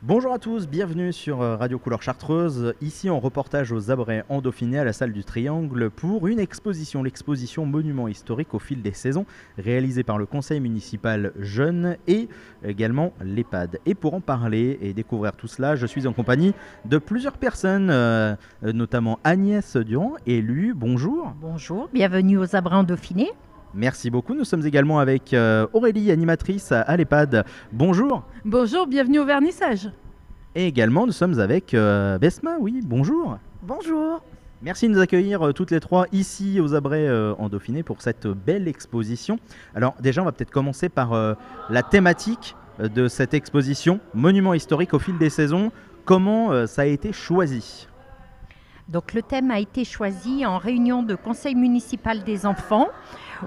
Bonjour à tous, bienvenue sur Radio Couleur Chartreuse, ici en reportage aux Abrets en Dauphiné à la salle du Triangle pour une exposition, l'exposition Monuments historiques au fil des saisons, réalisée par le conseil municipal Jeunes et également l'EHPAD. Et pour en parler et découvrir tout cela, je suis en compagnie de plusieurs personnes, notamment Agnès Durand, élue. Bonjour. Bonjour, bienvenue aux Abrins Dauphiné. Merci beaucoup. Nous sommes également avec Aurélie, animatrice à l'EHPAD. Bonjour. Bonjour, bienvenue au vernissage. Et également, nous sommes avec Besma. Oui, bonjour. Bonjour. Merci de nous accueillir toutes les trois ici aux Abrets en Dauphiné pour cette belle exposition. Alors déjà, on va peut-être commencer par la thématique de cette exposition, Monuments historiques au fil des saisons. Comment ça a été choisi ? Donc le thème a été choisi en réunion de conseil municipal des enfants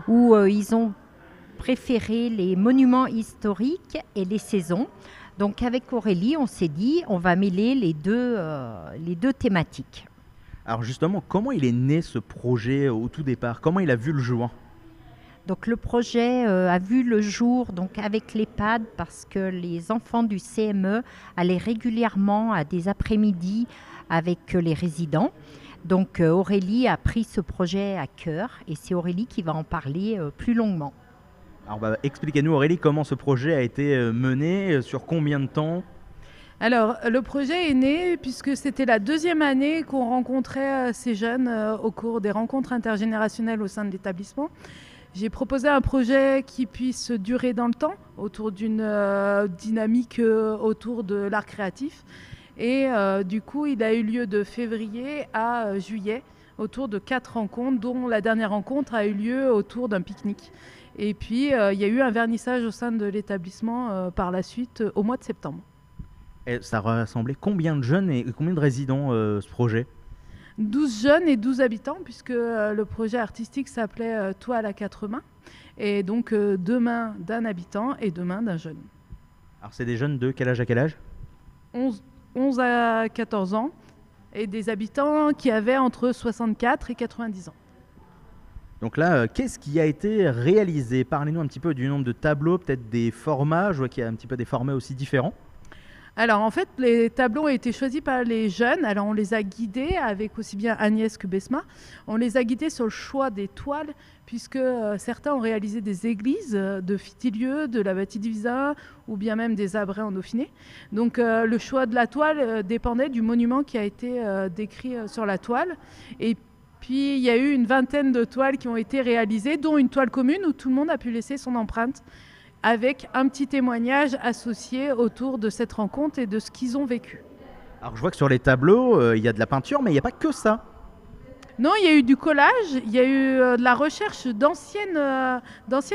où ils ont préféré les monuments historiques et les saisons. Donc avec Aurélie, on s'est dit on va mêler les deux thématiques. Alors justement, comment il est né ce projet au tout départ ? Comment il a vu le jour ? Donc le projet a vu le jour donc avec l'EHPAD parce que les enfants du CME allaient régulièrement à des après-midi avec les résidents. Donc Aurélie a pris ce projet à cœur et c'est Aurélie qui va en parler plus longuement. Alors expliquez-nous Aurélie comment ce projet a été mené, sur combien de temps ? Alors, le projet est né puisque c'était la deuxième année qu'on rencontrait ces jeunes au cours des rencontres intergénérationnelles au sein de l'établissement. J'ai proposé un projet qui puisse durer dans le temps, autour d'une dynamique autour de l'art créatif. Et du coup, il a eu lieu de février à juillet, autour de 4 rencontres, dont la dernière rencontre a eu lieu autour d'un pique-nique. Et puis, il y a eu un vernissage au sein de l'établissement par la suite, au mois de septembre. Et ça rassemblait combien de jeunes et combien de résidents ce projet ? 12 jeunes et 12 habitants, puisque le projet artistique s'appelait Toile à 4 mains. Et donc 2 mains d'un habitant et 2 mains d'un jeune. Alors c'est des jeunes de quel âge à quel âge ? 11 à 14 ans et des habitants qui avaient entre 64 et 90 ans. Donc là, qu'est-ce qui a été réalisé ? Parlez-nous un petit peu du nombre de tableaux, peut-être des formats. Je vois qu'il y a un petit peu des formats aussi différents. Alors en fait, les tableaux ont été choisis par les jeunes. Alors on les a guidés avec aussi bien Agnès que Besma. On les a guidés sur le choix des toiles puisque certains ont réalisé des églises de Fitilieu, de la Bâtie-Divisa ou bien même des Abrets en Dauphiné. Donc le choix de la toile dépendait du monument qui a été décrit sur la toile. Et puis il y a eu une vingtaine de toiles qui ont été réalisées, dont une toile commune où tout le monde a pu laisser son empreinte, avec un petit témoignage associé autour de cette rencontre et de ce qu'ils ont vécu. Alors je vois que sur les tableaux, il y a de la peinture, mais il n'y a pas que ça. Non, il y a eu du collage, il y a eu de la recherche d'anciennes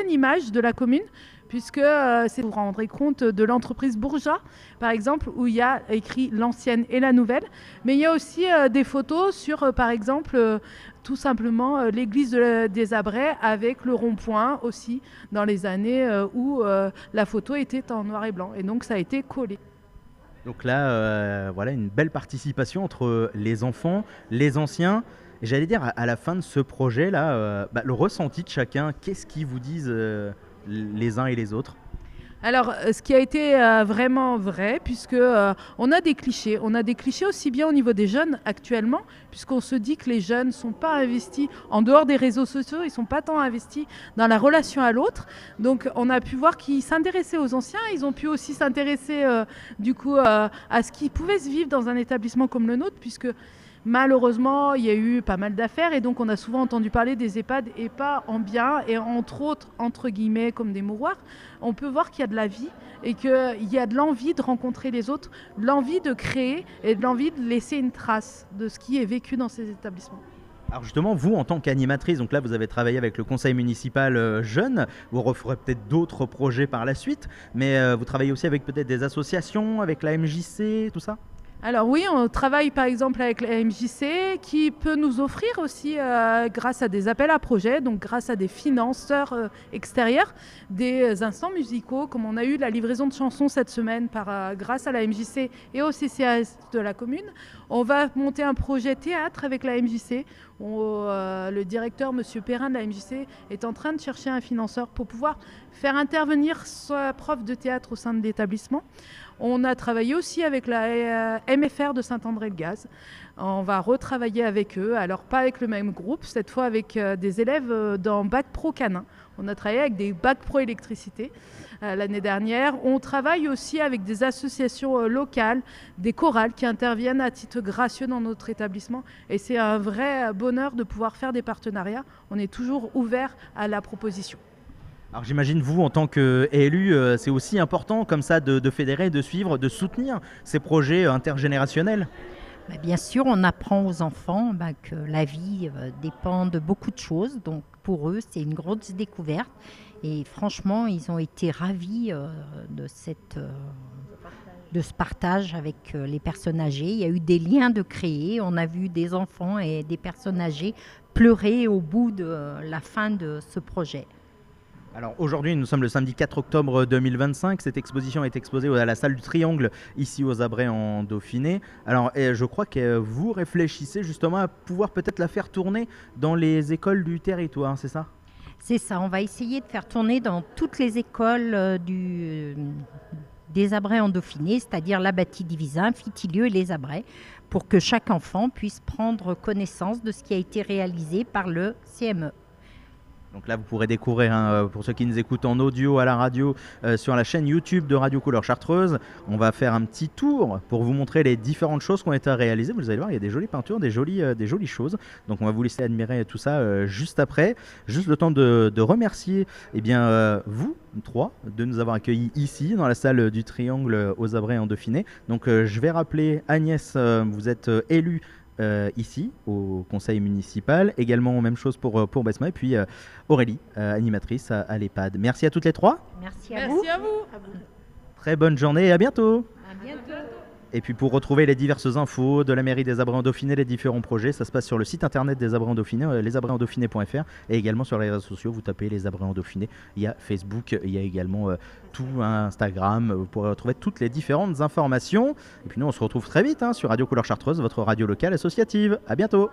images de la commune, puisque c'est vous rendrez compte de l'entreprise Bourgeat, par exemple, où il y a écrit l'ancienne et la nouvelle. Mais il y a aussi des photos sur, par exemple, tout simplement l'église des Abrets avec le rond-point aussi, dans les années où la photo était en noir et blanc. Et donc ça a été collé. Donc là, voilà une belle participation entre les enfants, les anciens. Et j'allais dire, à la fin de ce projet-là, le ressenti de chacun, qu'est-ce qu'ils vous disent les uns et les autres ? Alors, ce qui a été vraiment vrai, puisque on a des clichés. On a des clichés aussi bien au niveau des jeunes actuellement, puisqu'on se dit que les jeunes ne sont pas investis en dehors des réseaux sociaux, ils ne sont pas tant investis dans la relation à l'autre. Donc, on a pu voir qu'ils s'intéressaient aux anciens. Ils ont pu aussi s'intéresser du coup à ce qui pouvait se vivre dans un établissement comme le nôtre, puisque malheureusement, il y a eu pas mal d'affaires et donc on a souvent entendu parler des EHPAD et pas en bien et entre autres, entre guillemets, comme des mouroirs. On peut voir qu'il y a de la vie et qu'il y a de l'envie de rencontrer les autres, de l'envie de créer et de l'envie de laisser une trace de ce qui est vécu dans ces établissements. Alors justement, vous en tant qu'animatrice, donc là vous avez travaillé avec le conseil municipal jeune, vous referez peut-être d'autres projets par la suite, mais vous travaillez aussi avec peut-être des associations, avec la MJC, tout ça ? Alors oui, on travaille par exemple avec la MJC qui peut nous offrir aussi, grâce à des appels à projets, donc grâce à des financeurs extérieurs, des instants musicaux, comme on a eu la livraison de chansons cette semaine grâce à la MJC et au CCAS de la commune. On va monter un projet théâtre avec la MJC. Le directeur, M. Perrin de la MJC, est en train de chercher un financeur pour pouvoir faire intervenir sa prof de théâtre au sein de l'établissement. On a travaillé aussi avec la MFR de Saint-André-le-Gaz. On va retravailler avec eux, alors pas avec le même groupe, cette fois avec des élèves dans Bac Pro Canin. On a travaillé avec des Bac Pro électricité l'année dernière. On travaille aussi avec des associations locales, des chorales qui interviennent à titre gracieux dans notre établissement. Et c'est un vrai bonheur de pouvoir faire des partenariats. On est toujours ouvert à la proposition. Alors j'imagine vous en tant qu'élu, c'est aussi important comme ça de fédérer, de suivre, de soutenir ces projets intergénérationnels. Bien sûr, on apprend aux enfants que la vie dépend de beaucoup de choses. Donc pour eux, c'est une grosse découverte. Et franchement, ils ont été ravis de ce partage avec les personnes âgées. Il y a eu des liens de créer. On a vu des enfants et des personnes âgées pleurer au bout de la fin de ce projet. Alors aujourd'hui, nous sommes le samedi 4 octobre 2025. Cette exposition est exposée à la salle du Triangle, ici aux Abrets en Dauphiné. Alors je crois que vous réfléchissez justement à pouvoir peut-être la faire tourner dans les écoles du territoire, c'est ça ? C'est ça, on va essayer de faire tourner dans toutes les écoles des Abrets en Dauphiné, c'est-à-dire la Bâtie-Divisin, Fitilieu et les Abrets, pour que chaque enfant puisse prendre connaissance de ce qui a été réalisé par le CME. Donc là, vous pourrez découvrir, pour ceux qui nous écoutent en audio à la radio, sur la chaîne YouTube de Radio Couleur Chartreuse. On va faire un petit tour pour vous montrer les différentes choses qui ont été réalisées. Vous allez voir, il y a des jolies peintures, des jolies choses. Donc on va vous laisser admirer tout ça juste après. Juste le temps de remercier vous, trois, de nous avoir accueillis ici, dans la salle du Triangle aux Abrets en Dauphiné. Donc je vais rappeler, Agnès, vous êtes élue ici au conseil municipal, également même chose pour Besma, et puis Aurélie, animatrice à l'EHPAD. Merci à toutes les trois. Merci à vous. Très bonne journée et à bientôt. À bientôt. Et puis pour retrouver les diverses infos de la mairie des Abrets en Dauphiné, les différents projets, ça se passe sur le site internet des Abrets en Dauphiné, lesabretsendauphiné.fr, et également sur les réseaux sociaux, vous tapez les Abrets en Dauphiné, il y a Facebook, il y a également tout Instagram, vous pourrez retrouver toutes les différentes informations. Et puis nous on se retrouve très vite sur Radio Couleur Chartreuse, votre radio locale associative. À bientôt.